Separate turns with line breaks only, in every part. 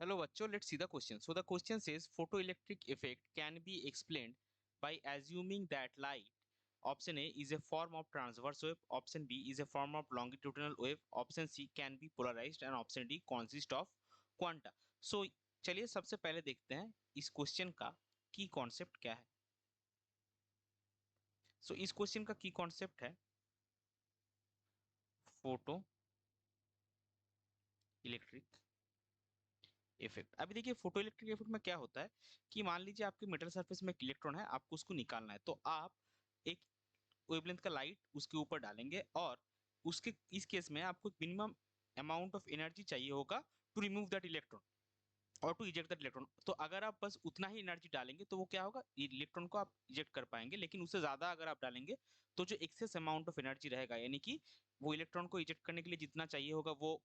Hello बच्चों, let's see the question. So the question says photoelectric effect can be explained by assuming that light, option A, is a form of transverse wave, option B is a form of longitudinal wave, option C can be polarized and option D consists of quanta. So चलिए सबसे पहले देखते हैं इस question का की concept क्या है. सो इस क्वेश्चन का की कॉन्सेप्ट है फोटो इलेक्ट्रिक इफेक्ट. अभी देखिए फोटो इलेक्ट्रिक इफेक्ट में क्या होता है कि मान लीजिए आपके मेटल सरफेस में एक इलेक्ट्रॉन है, आपको उसको निकालना है, तो आप एक वेवलेंथ का लाइट उसके ऊपर डालेंगे और उसके इस केस में आपको मिनिमम अमाउंट ऑफ एनर्जी चाहिए होगा टू रिमूव दैट इलेक्ट्रॉन और टू इजेक्ट दैट इलेक्ट्रॉन. तो अगर आप बस उतना ही एनर्जी डालेंगे तो वो क्या होगा, इलेक्ट्रॉन को आप इजेक्ट कर पाएंगे. लेकिन उससे ज्यादा अगर आप डालेंगे तो जो एक्सेस अमाउंट ऑफ एनर्जी रहेगा, यानी कि वो इलेक्ट्रॉन को इजेक्ट करने के लिए जितना चाहिए होगा वो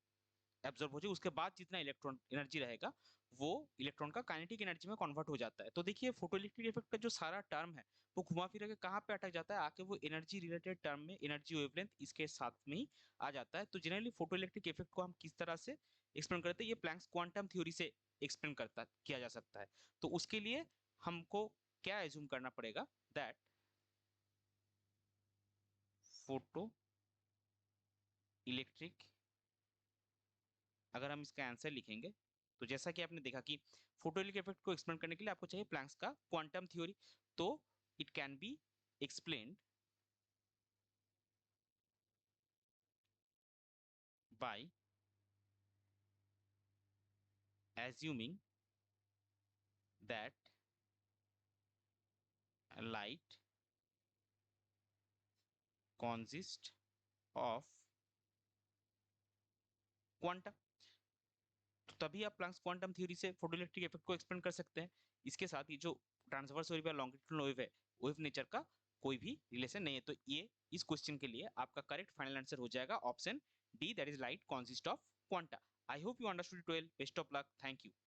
एब्जॉर्ब हो जाए, उसके बाद जितना इलेक्ट्रॉन एनर्जी रहेगा वो इलेक्ट्रॉन का काइनेटिक एनर्जी में कन्वर्ट हो जाता है. तो देखिए फोटोइलेक्ट्रिक इफेक्ट का जो सारा टर्म है वो घुमा फिरा के कहाँ पे अटक जाता है, आके वो एनर्जी रिलेटेड टर्म में एनर्जी वेवलेंथ इसके साथ में ही आ जाता है. तो जनरली फोटोइलेक्ट्रिक इफेक्ट को हम किस तरह से एक्सप्लेन करते हैं, ये प्लैंक्स क्वांटम थ्योरी से एक्सप्लेन करता किया जा सकता है. तो उसके लिए हमको क्या एज्यूम करना पड़ेगा, दैट फोटो इलेक्ट्रिक, अगर हम इसका आंसर लिखेंगे तो जैसा कि आपने देखा कि फोटोइलेक्ट्रिक इफेक्ट को एक्सप्लेन करने के लिए आपको चाहिए प्लैंक्स का क्वांटम थ्योरी. तो it can be explained bye assuming that light consists of quantum. तो तभी आप प्लैंक्स क्वांटम थ्योरी से फोटोइलेक्ट्रिक इफेक्ट को एक्सप्लेन कर सकते हैं. इसके साथ ही जो ट्रांसवर्स वेव या लॉन्गिट्यूडिनल वेव है, वेव नेचर का कोई भी रिलेशन नहीं है. तो ये इस क्वेश्चन के लिए आपका करेक्ट फाइनल आंसर हो जाएगा option D, that is light consist of quanta. I hope you understood it well. Best of luck. Thank you.